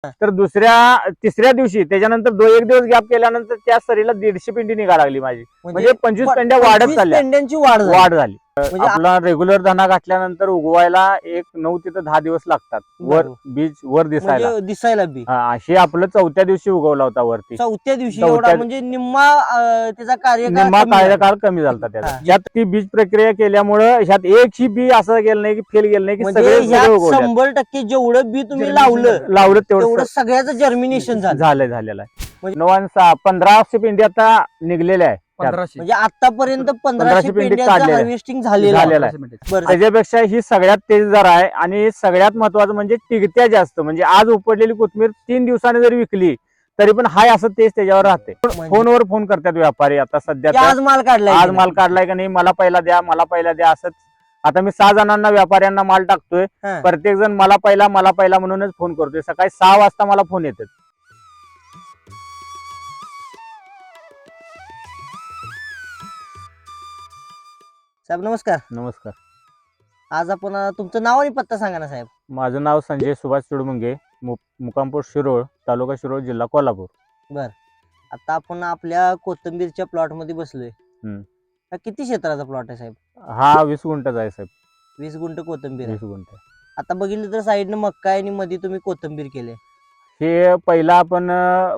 तर तिसऱ्या दिवशी त्याच्यानंतर एक दिवस गॅप केल्यानंतर त्या सरीला 150 पेंडी निघा लागली माझी. म्हणजे 25 पेंड्या वाढत चालल्या. पेंड्यांची वाढ झाली. आपला रेग्युलर दाना घातल्यानंतर उगवायला 9 ते 10 दिवस लागतात. वर दिसायला बी हे आपलं 4थ्या दिवशी उगवला होता वरती. 4थ्या दिवशी एवढा म्हणजे निम्मा त्याचा कार्यकाळ कमी झाला त्याचा. ज्यात ती बीज प्रक्रिया केल्यामुळे ह्यात एकही बी असं गेलं नाही की फेल गेलं नाही की सगळे 100% जेवढं बी तुम्ही लावलं तेवढं सगळ्याचं जर्मिनेशन झालेलं आहे. 1500 पेंडी आता निघलेल्या आहे. म्हणजे आतापर्यंत 1500 पेंड्यांचं हार्वेस्टिंग झालेलं आहे. त्याच्यापेक्षा ही सगळ्यात तेज दर आहे आणि सगळ्यात महत्वाचं म्हणजे टिकत्या जास्त. म्हणजे आज उपडलेली कोथमीर 3 दिवसांनी जरी विकली तरी पण हाय असं तेज त्याच्यावर राहते. फोनवर फोन करतात व्यापारी आता सध्या, आज माल काढलाय का नाही, मला पहिला द्या असंच. आता मी 6 जणांना व्यापाऱ्यांना माल टाकतोय. प्रत्येक जण मला पहिला म्हणूनच फोन करतोय. सकाळी 6 वाजता मला फोन येतात. साहेब नमस्कार. नमस्कार. आज आपण तुमचं नाव आणि पत्ता सांगा ना साहेब. माझं नाव संजय सुभाष चुडमुंगे, मुक्काम पोस्ट शिरोळ, तालुका शिरोळ, जिल्हा कोल्हापूर. बर, आता आपण आपल्या कोथिंबीरच्या प्लॉट मध्ये बसलोय. किती क्षेत्राचा प्लॉट आहे साहेब? हा 20 गुंठाचा आहे साहेब. 20 गुंठ कोथिंबीर. 20 गुंठ. आता बघितलं तर साईडनं मक्का आणि मध्ये तुम्ही कोथिंबीर केले. हे पहिला आपण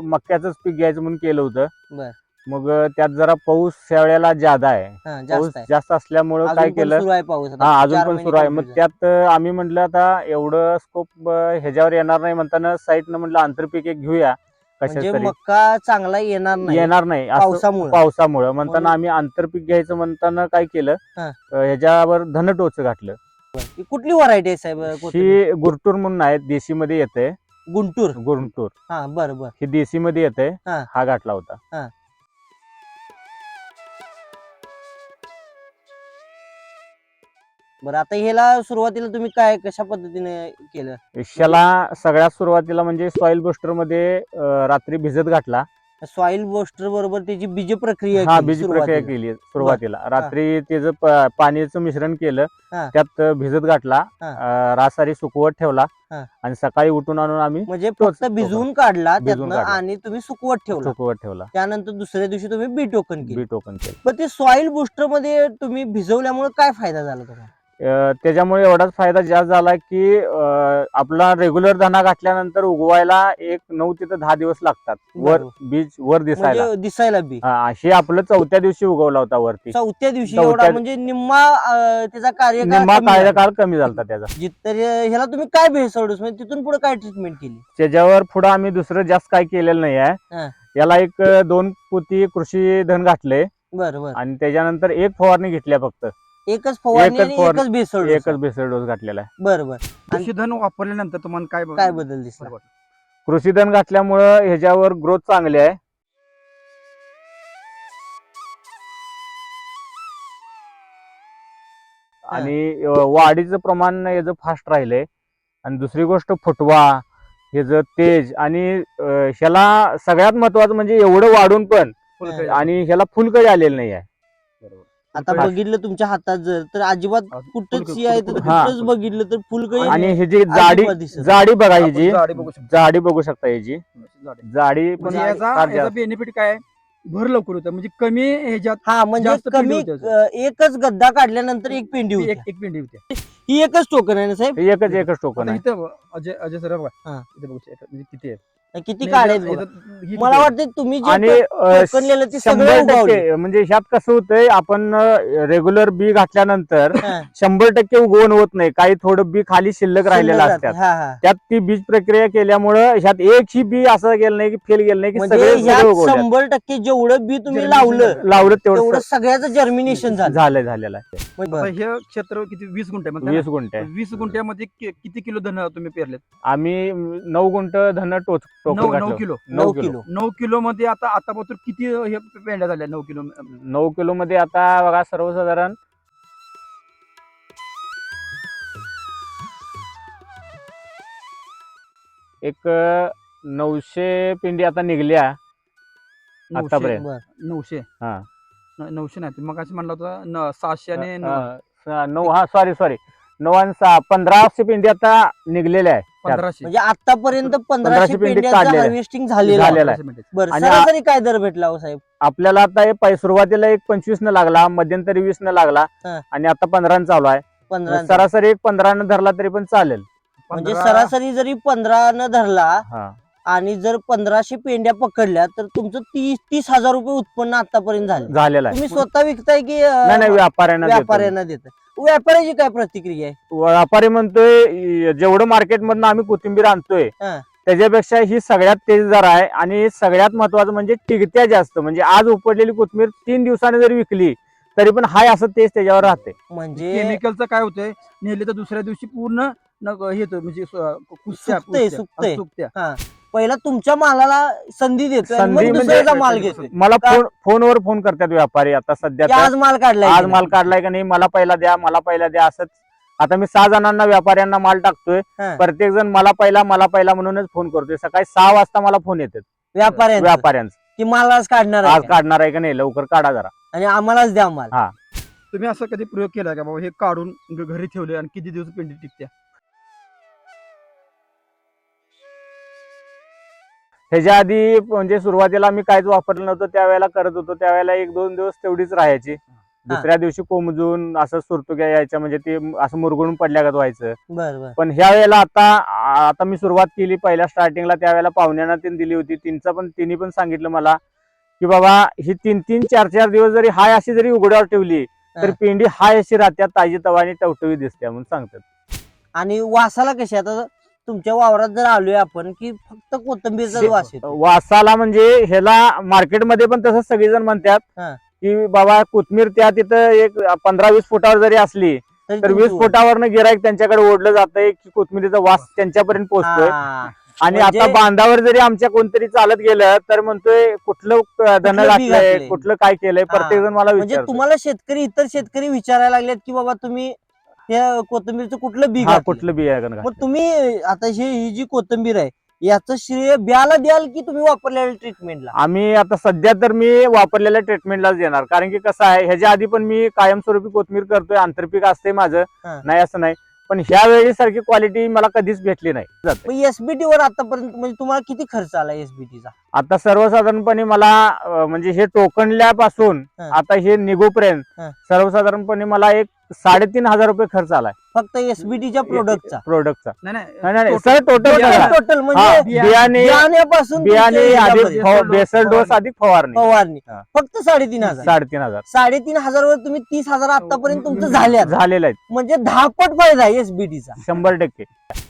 मक्याचंच पीक घ्यायचं म्हणून केलं होतं. बर. मग त्यात जरा पाऊस त्यावेळेला जादा आहे. पाऊस जास्त असल्यामुळे काय केलं, अजून पण सुरू आहे. मग त्यात आम्ही म्हटलं आता एवढं स्कोप ह्याच्यावर येणार नाही म्हणताना साईडनं म्हटलं आंतरपीक एक घेऊया. मक्का चांगला येणार नाही पावसामुळे म्हणताना आम्ही आंतरपीक घ्यायचं म्हणताना काय केलं, ह्याच्यावर धनटोच घातलं. कुठली व्हरायटी आहे साहेब? ही गुरटूर म्हणून आहे, देशी मध्ये येते. गुंटूर. हा बरोबर. ही देशी मध्ये येते. हा घातला होता. बरं, आता ह्याला सुरुवातीला तुम्ही कशा पद्धतीने केलं? ह्याला सगळ्यात सुरुवातीला म्हणजे सॉइल बुस्टर मध्ये रात्री भिजत घातला. सॉइल बुस्टर बरोबर त्याची बीज प्रक्रिया केली सुरुवातीला. रात्री त्याचं पाण्याचं मिश्रण केलं, त्यात भिजत घातला, रासारी सुकवत ठेवला आणि सकाळी उठून आणून आम्ही म्हणजे फक्त भिजवून काढला त्यातनं आणि तुम्ही सुकवत ठेवला. त्यानंतर दुसऱ्या दिवशी तुम्ही बी टोकन केलं. पण ते सॉइल बुस्टर मध्ये तुम्ही भिजवल्यामुळे काय फायदा झाला तुम्हाला? त्याच्यामुळे एवढाच फायदा जास्त झाला की आपला रेग्युलर दाना घातल्यानंतर उगवायला 9 ते 10 दिवस लागतात. वर दिसायला बी हे आपलं 4थ्या दिवशी उगवला होता वरती. 4थ्या दिवशी म्हणजे निम्मा त्याचा कार्यकाळ कमी झाला त्याचा. तर ह्याला तुम्ही काय भेसवडूस म्हणजे तिथून पुढे काय ट्रीटमेंट केली? त्याच्यावर पुढे आम्ही दुसरं जास्त काय केलेलं नाही आहे. याला 2 पोती कृषी धन घातले. बरोबर. आणि त्याच्यानंतर 1 फवारणी घेतल्या फक्त. एकच फवारणी आणि एकच बेसळ डोस घातलेला आहे. बरोबर. कृषी धन वापरल्यानंतर तुम्हाला काय बदल दिसला? कृषी धन घातल्यामुळं ह्याच्यावर ग्रोथ चांगली आहे. आणि वाढीचं प्रमाण याचं फास्ट राहिलंय. आणि दुसरी गोष्ट फुटवा, ह्याचं तेज आणि ह्याला सगळ्यात महत्वाचं म्हणजे एवढं वाढून पण आणि ह्याला फुलकळी आलेली नाही आहे. आता बघितलं तुमच्या हातात जर तर अजिबात कुठंच आहे तर कुठंच बघितलं तर फुलकळी. आणि ह्याची जाडी बघा, ह्याची जाडी बघू शकता. ह्याची जाडी पण बेनिफिट काय, भर लवकर होतं म्हणजे कमी ह्याच्यात. म्हणजे कमी एकच गड्डा काढल्यानंतर एक पेंडी होती. ही एकच टोकन आहे ना साहेब? एकच टोकन आहे. अजय सर बघा म्हणजे किती आहे, किती काढायचं. मला वाटतं तुम्ही म्हणजे ह्यात कसं होतंय, आपण रेग्युलर बी घातल्यानंतर 100% उगवण होत नाही. काही थोडं बी खाली शिल्लक राहिलेलं असतात. त्यात ती बीज प्रक्रिया केल्यामुळे ह्यात एकही बी असं गेलं नाही की फेल गेलं नाही की सगळे 100% जेवढं बी तुम्ही लावलं तेवढं सगळ्याचं जर्मिनेशन झालेलं आहे. हे क्षेत्र किती? 20 गुंठे. 20 गुंठे. 20 गुंठ्यामध्ये किती किलो धन तुम्ही पेरलेत? आम्ही 9 गुंठ धन 9 किलो मध्ये आतापासून किती हे पेंड्या झाल्या? 9 किलो मध्ये आता बघा सर्वसाधारण एक 900 पेंडी आता निघल्या आतापर्यंत. 900 नाही, मग असं म्हणलं होतं 700 आणि 9. सॉरी 9 आणि 6 1500 पेंडी आता निघलेल्या आहे. 1500 म्हणजे आतापर्यंत 1500 पेंडे पेंड्याचं काढलेलं आहे. हार्वेस्टिंग झालेलं आहे. झालेलं आहे. 1500 बरं, आणि सरासरी काय दर भेटला हो साहेब? आपल्याला आता हे सुरुवातीला एक 25 न लागला, मध्यंतरी 20 न लागला हा. आणि आता 15 न चालू आहे. 15 सरासरी एक 15 न धरला तरी पण चालेल. म्हणजे 15 सरासरी जरी 15 न धरला हा आणि जर 1500 पेंड्या पकडल्या तर तुमचं 30,000 रुपये उत्पन्न आतापर्यंत झालं. झालेला आहे. तुम्ही स्वतः विकताय की नाही व्यापाऱ्यांना देतो. व्यापाऱ्यांना देताय? व्यापाऱ्याची काय प्रतिक्रिया आहे? व्यापारी म्हणतोय जेवढं मार्केट मधनं आम्ही कोथिंबीर आणतोय हा. त्याच्यापेक्षा ही सगळ्यात तेज दर आहे आणि सगळ्यात महत्वाचं म्हणजे टिकत्या जास्त. म्हणजे आज उपडलेली कोथिंबीर 3 दिवसाने जरी विकली तरी पण हाय असं तेज त्याच्यावर राहते. म्हणजे केमिकलचं काय होतंय, नेले तर दुसऱ्या दिवशी पूर्ण हे होतं, म्हणजे सुकतंय. हा. पहिला तुमच्या मालाला संधी देतोय आणि संधी मग म्हणजे दुसऱ्याचा माल घेतोय. मला फोनवर फोन करतात व्यापारी आता सध्या की आज माल काढलाय आज की माल काढलाय का नाही, मला पहिला द्या, मला पहिला द्या. असंच आता मी 6 जणांना व्यापाऱ्यांना माल टाकतोय. हा. प्रत्येक जण मला पहिला म्हणूनच फोन करतोय. सकाळी 6 वाजता मला फोन येतात व्यापाऱ्यांचा की माल आज काढणार आज आहे का? काढणार आहे का नाही, लवकर काढा जरा. आणि आम्हालाच द्या माल. हा. तुम्ही असं कधी प्रयोग केला का बाबा हे काढून घरी ठेवले आणि किती दिवस पेंडी टिकत्या? ह्याच्या आधी म्हणजे सुरुवातीला मी काहीच वापरलं नव्हतं, त्यावेळेला करत होतो. त्यावेळेला 1-2 दिवस तेवढीच राहायची. दुसऱ्या दिवशी कोमजून असं सुरतुक्या यायच्या, म्हणजे ते असं मुरगळून पडल्यागत व्हायचं. बरं. पण ह्या वेळेला आता मी सुरुवात केली पहिल्या स्टार्टिंगला, त्यावेळेला पाहुण्यांना तीन दिली होती. तिन्ही पण सांगितलं मला की बाबा ही 3-3, 4-4 दिवस जरी हाय अशी जरी उघड्यावर ठेवली तर पेंडी हाय अशी राहत्या, ताजी तवानी टवटवी दिसते म्हणून सांगतात. आणि वासाला कशी आता तुमच्या वावरात जर आलोय आपण की फक्त कोथिंबीरचा वास येतो? वासाला म्हणजे ह्याला मार्केटमध्ये पण तसंच सगळेजण म्हणतात की बाबा कोथमीर त्या तिथं एक 15-20 फुटावर जरी असली तर 20 फुटावरनं गिराईक त्यांच्याकडे ओढलं जातंय की कोथमिरीचा वास त्यांच्यापर्यंत पोहोचतोय. आणि आता बांधावर जरी आमच्या कोणतरी चालत गेलं तर म्हणतोय कुठलं धन घातलंय, कुठलं काय केलंय, प्रत्येक जण मला म्हणजे विचारतो. तुम्हाला इतर शेतकरी विचारायला लागलेत की बाबा तुम्ही या कोथिंबीरचं कुठलं बी कुठलं बियाणं मग तुम्ही आता ही जी कोथिंबीर आहे याचं श्रेय बियाला द्याल की तुम्ही वापरलेल्या ट्रीटमेंटला? आम्ही आता सध्या तर मी वापरलेल्या ट्रीटमेंटलाच देणार, कारण की कसं आहे ह्याच्या आधी पण मी कायमस्वरूपी कोथमीर करतोय, आंतरपीक असते माझं, नाही असं नाही. पण ह्या वेळी सारखी क्वालिटी मला कधीच भेटली नाही. एसबीटी वर आतापर्यंत म्हणजे तुम्हाला किती खर्च आला एसबीटीचा? आता सर्वसाधारणपणे मला म्हणजे हे टोकनल्यापासून आता हे निघोपर्यंत सर्वसाधारणपणे मला एक 3,500 रुपये खर्च आलाय फक्त एसबीटीच्या प्रोडक्टचा. नाही सर, टोटल म्हणजे बियाण्यापासून बेसल डोस अधिक फवारणी फक्त 3,500. 3,500 वर तुम्ही 30,000 आतापर्यंत तुमचं झालेलं आहे. म्हणजे 10 पट फायदा आहे एसबीटीचा. 100%.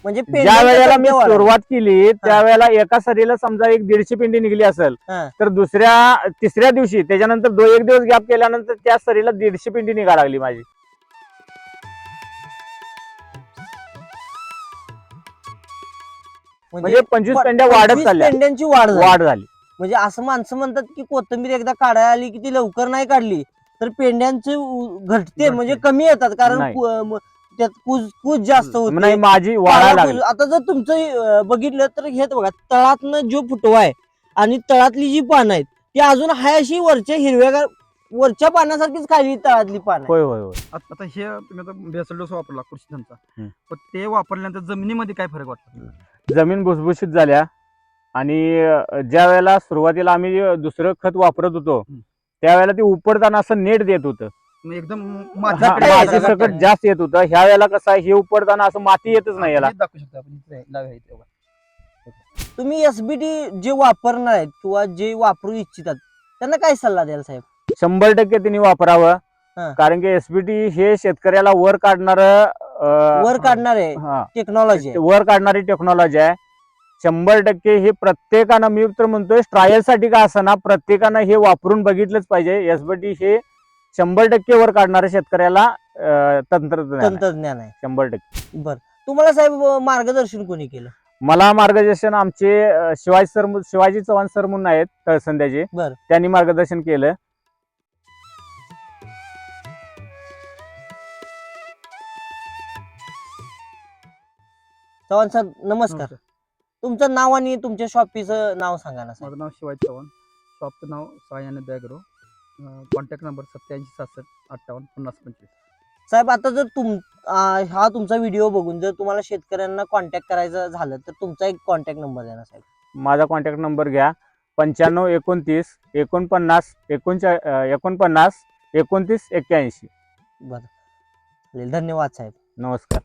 म्हणजे ज्या वेळेला मी सुरुवात केली त्यावेळेला एका सरीला समजा एक 150 पेंडी निघली असेल तर तिसऱ्या दिवशी त्याच्यानंतर 1 दिवस गॅप केल्यानंतर त्या सरीला 150 पेंडी निघा लागली माझी. म्हणजे 25 पेंड्या वाढत चालल्या, पेंड्यांची वाढ झाली. म्हणजे असं माणसं म्हणतात की कोथिंबीर एकदा काढायला आली की ती लवकर नाही काढली तर पेंड्यांची घटते, म्हणजे कमी येतात, कारण त्यात कूज जास्त होते. माझी वाढायला लागली. आता जर तुमचं बघितलं तर हे बघा, तळातनं जो फुटवा आहे आणि तळातली जी पानं आहेत ती अजून हाय अशी वरच्या हिरव्यागार वरच्या पानासारखीच खाली तळातली पानं. होय होय होय. आता हे तुम्ही आता बेसल डोस वापरला कृषीधनचा, पण ते वापरल्यानंतर जमिनीमध्ये काय फरक वाटतो? जमीन भुसभुशीत झाल्या आणि ज्या वेळेला सुरुवातीला आम्ही दुसरं खत वापरत होतो त्यावेळेला ते उपडताना असं नेट देत होतं, एकदम माती सकट जास्त येत होतं. ह्या वेळेला कसं आहे हे उपडताना असं माती येतच नाही. याला दाखवू शकतो आपण. तुम्ही एसबीटी जे वापरणार आहेत किंवा जे वापरू इच्छितात त्यांना काय सल्ला द्याल साहेब? 100% त्यांनी वापरावं, कारण की एसबीटी हे शेतकऱ्याला वर काढणारे टेक्नॉलॉजी आहे. 100% हे प्रत्येकानं, मी तर म्हणतोय ट्रायल साठी का असं प्रत्येकानं हे वापरून बघितलंच पाहिजे. एसबीटी हे 100% वर काढणारे शेतकऱ्याला तंत्रज्ञान आहे 100%. बर, तुम्हाला साहेब मार्गदर्शन कोणी केलं? मला मार्गदर्शन आमचे शिवाजी चव्हाण सर म्हणून आहेत तळसंध्याचे, त्यांनी मार्गदर्शन केलं. चव्हाण सर नमस्कार. तुमचं नाव आणि तुमच्या शॉपीचं नाव सांगा ना. माझं नाव शिवाजी चव्हाण, शॉपचं नाव सायाने बॅग्रो, कॉन्टॅक्ट नंबर 87 67 58 50 25. साहेब आता जर हा तुमचा व्हिडिओ बघून जर तुम्हाला शेतकऱ्यांना कॉन्टॅक्ट करायचं झालं तर तुमचा एक कॉन्टॅक्ट नंबर द्या ना साहेब. माझा कॉन्टॅक्ट नंबर घ्या 9529 49 49 29 81. बरं, धन्यवाद साहेब. नमस्कार.